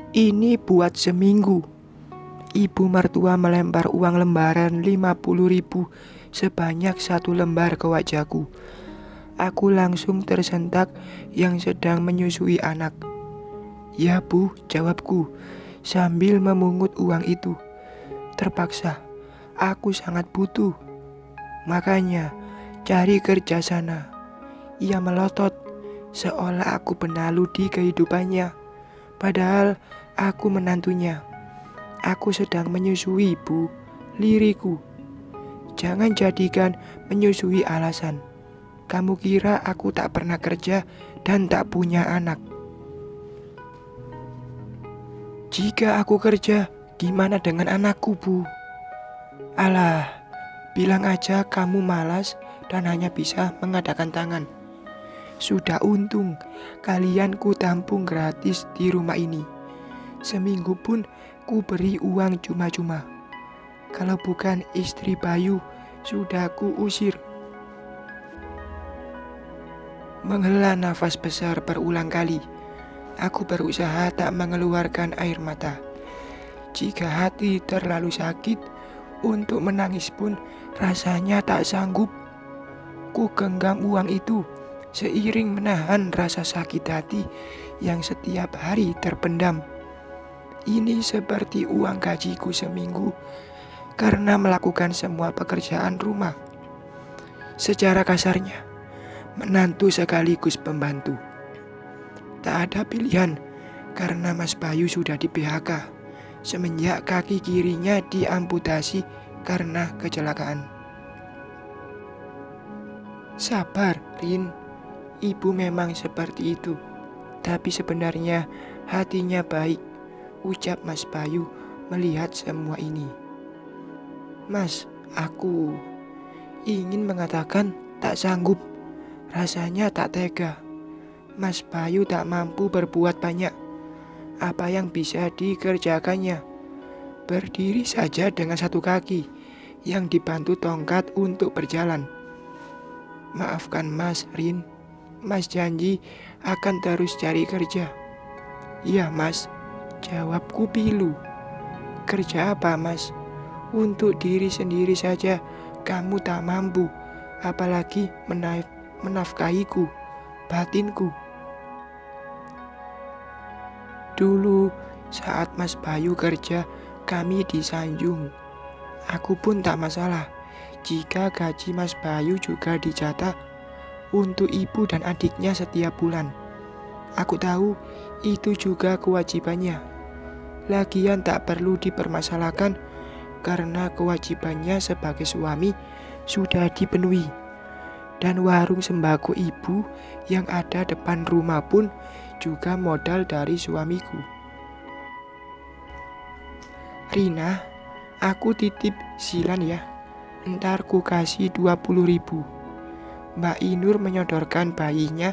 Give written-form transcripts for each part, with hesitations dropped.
Ini buat seminggu. Ibu mertua melempar uang lembaran 50.000 sebanyak 1 lembar ke wajahku. Aku langsung tersentak yang sedang menyusui anak. Ya bu, jawabku sambil memungut uang itu. Terpaksa, aku sangat butuh. Makanya, cari kerja sana. Ia melotot, seolah aku benalu di kehidupannya. Padahal aku menantunya. Aku sedang menyusui, Bu. Liriku. Jangan jadikan menyusui alasan. Kamu kira aku tak pernah kerja dan tak punya anak? Jika aku kerja, gimana dengan anakku, Bu? Alah, bilang aja kamu malas dan hanya bisa mengadakan tangan. Sudah untung kalian ku tampung gratis di rumah ini. Seminggu pun ku beri uang cuma-cuma. Kalau bukan istri Bayu, sudah ku usir. Menghela nafas besar berulang kali. Aku berusaha tak mengeluarkan air mata. Jika hati terlalu sakit, untuk menangis pun rasanya tak sanggup. Ku genggam uang itu seiring menahan rasa sakit hati yang setiap hari terpendam. Ini seperti uang gajiku seminggu karena melakukan semua pekerjaan rumah. Secara kasarnya, menantu sekaligus pembantu. Tak ada pilihan karena Mas Bayu sudah di PHK semenjak kaki kirinya diamputasi karena kecelakaan. Sabar, Rin. Ibu memang seperti itu. Tapi sebenarnya hatinya baik, ucap Mas Bayu melihat semua ini. Mas, aku ingin mengatakan tak sanggup. Rasanya tak tega. Mas Bayu tak mampu berbuat banyak. Apa yang bisa dikerjakannya? Berdiri saja dengan satu kaki yang dibantu tongkat untuk berjalan. Maafkan Mas, Rin. Mas janji akan terus cari kerja. Iya Mas, jawabku pilu. Kerja apa Mas? Untuk diri sendiri saja kamu tak mampu, apalagi menafkahiku, batinku. Dulu saat Mas Bayu kerja, kami disanjung. Aku pun tak masalah jika gaji Mas Bayu juga dijatah untuk ibu dan adiknya setiap bulan. Aku tahu itu juga kewajibannya. Lagian tak perlu dipermasalahkan karena kewajibannya sebagai suami sudah dipenuhi. Dan warung sembako ibu yang ada depan rumah pun juga modal dari suamiku. Rina, aku titip Silan ya. Ntar ku kasih 20.000. Mbak Inur menyodorkan bayinya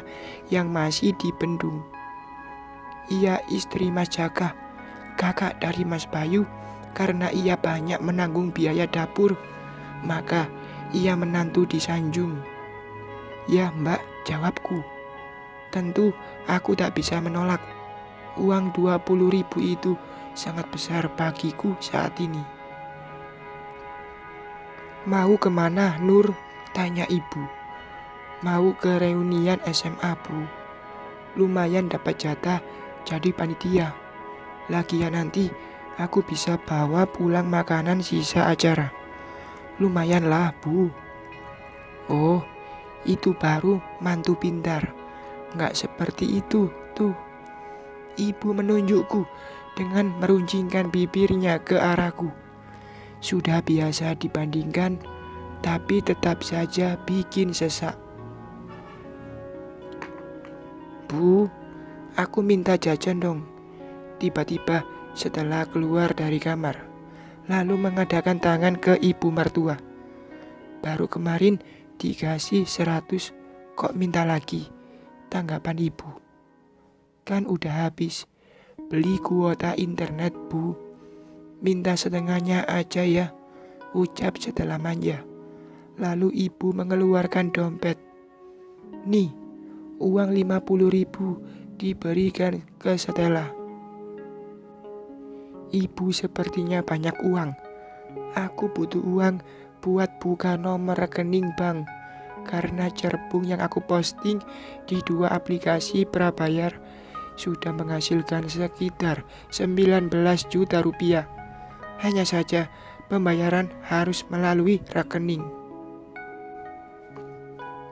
yang masih dibendung. Ia istri Mas Jaka, kakak dari Mas Bayu. Karena ia banyak menanggung biaya dapur, maka ia menantu disanjung. Ya Mbak, jawabku. Tentu aku tak bisa menolak. Uang 20.000 itu sangat besar bagiku saat ini. Mau kemana Nur? Tanya ibu. Mau ke reunian SMA Bu. Lumayan dapat jatah jadi panitia. Lagian nanti aku bisa bawa pulang makanan sisa acara. Lumayan lah Bu. Oh, itu baru mantu pintar. Nggak seperti itu tuh. Ibu menunjukku dengan meruncingkan bibirnya ke arahku. Sudah biasa dibandingkan, tapi tetap saja bikin sesak. Bu, aku minta jajan dong. Tiba-tiba setelah keluar dari kamar, lalu mengadakan tangan ke ibu mertua. Baru kemarin dikasih 100, kok minta lagi? Tanggapan ibu. Kan udah habis, beli kuota internet Bu. Minta setengahnya aja ya, ucap setelah manja. Lalu ibu mengeluarkan dompet. Nih, uang 50.000 diberikan ke Stella. Ibu sepertinya banyak uang. Aku butuh uang buat buka nomor rekening bank. Karena cerbung yang aku posting di 2 aplikasi prabayar sudah menghasilkan sekitar 19 juta rupiah. Hanya saja pembayaran harus melalui rekening.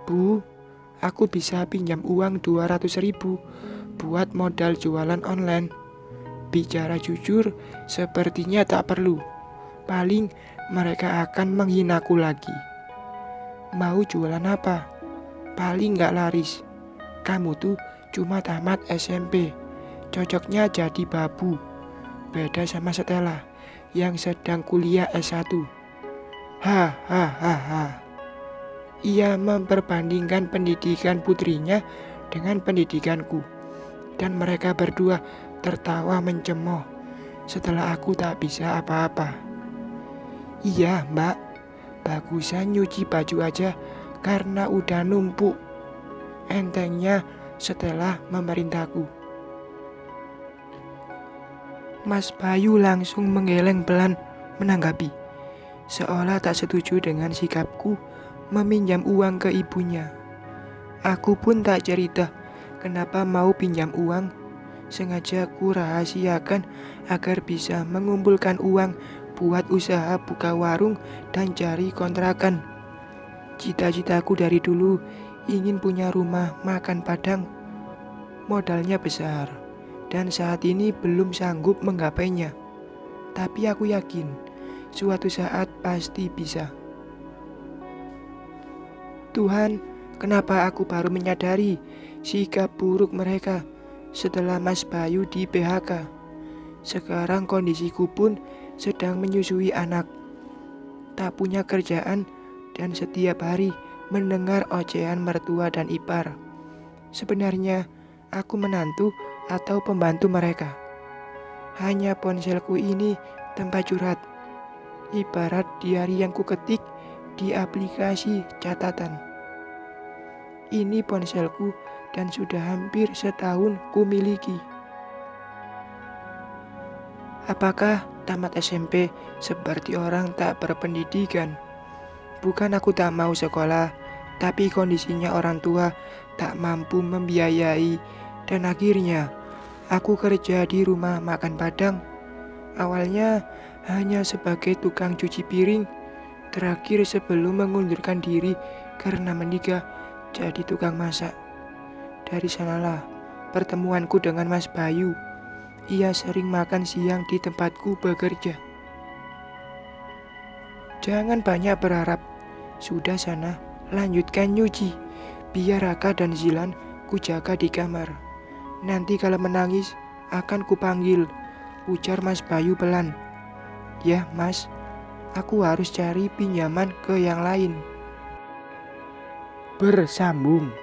Bu, aku bisa pinjam uang 200 ribu buat modal jualan online. Bicara jujur, sepertinya tak perlu. Paling mereka akan menghinaku lagi. Mau jualan apa? Paling gak laris. Kamu tuh cuma tamat SMP. Cocoknya jadi babu. Beda sama Stella yang sedang kuliah S1. Hahaha. Ia memperbandingkan pendidikan putrinya dengan pendidikanku. Dan mereka berdua tertawa mencemooh setelah aku tak bisa apa-apa. Iya, Mbak. Bagusan nyuci baju aja karena udah numpuk. Entengnya setelah memerintahku. Mas Bayu langsung menggeleng pelan menanggapi, seolah tak setuju dengan sikapku meminjam uang ke ibunya. Aku pun tak cerita kenapa mau pinjam uang. Sengaja ku rahasiakan agar bisa mengumpulkan uang buat usaha buka warung dan cari kontrakan. Cita-citaku dari dulu ingin punya rumah makan Padang. Modalnya besar dan saat ini belum sanggup menggapainya. Tapi aku yakin suatu saat pasti bisa. Tuhan, kenapa aku baru menyadari sikap buruk mereka setelah Mas Bayu di PHK. Sekarang kondisiku pun sedang menyusui anak. Tak punya kerjaan dan setiap hari mendengar ocehan mertua dan ipar. Sebenarnya aku menantu atau pembantu mereka. Hanya ponselku ini tempat curhat. Ibarat diari yang kuketik di aplikasi catatan. Ini ponselku dan sudah hampir setahun kumiliki. Apakah tamat SMP seperti orang tak berpendidikan? Bukan aku tak mau sekolah, tapi kondisinya orang tua tak mampu membiayai dan akhirnya aku kerja di rumah makan Padang. Awalnya hanya sebagai tukang cuci piring, terakhir sebelum mengundurkan diri karena menikah jadi tukang masak. Dari sanalah pertemuanku dengan Mas Bayu. Ia sering makan siang di tempatku bekerja. Jangan banyak berharap. Sudah sana, lanjutkan nyuci. Biar Raka dan Zilan ku jaga di kamar. Nanti kalau menangis akan kupanggil, ujar Mas Bayu pelan. Ya Mas, aku harus cari pinjaman ke yang lain. Bersambung.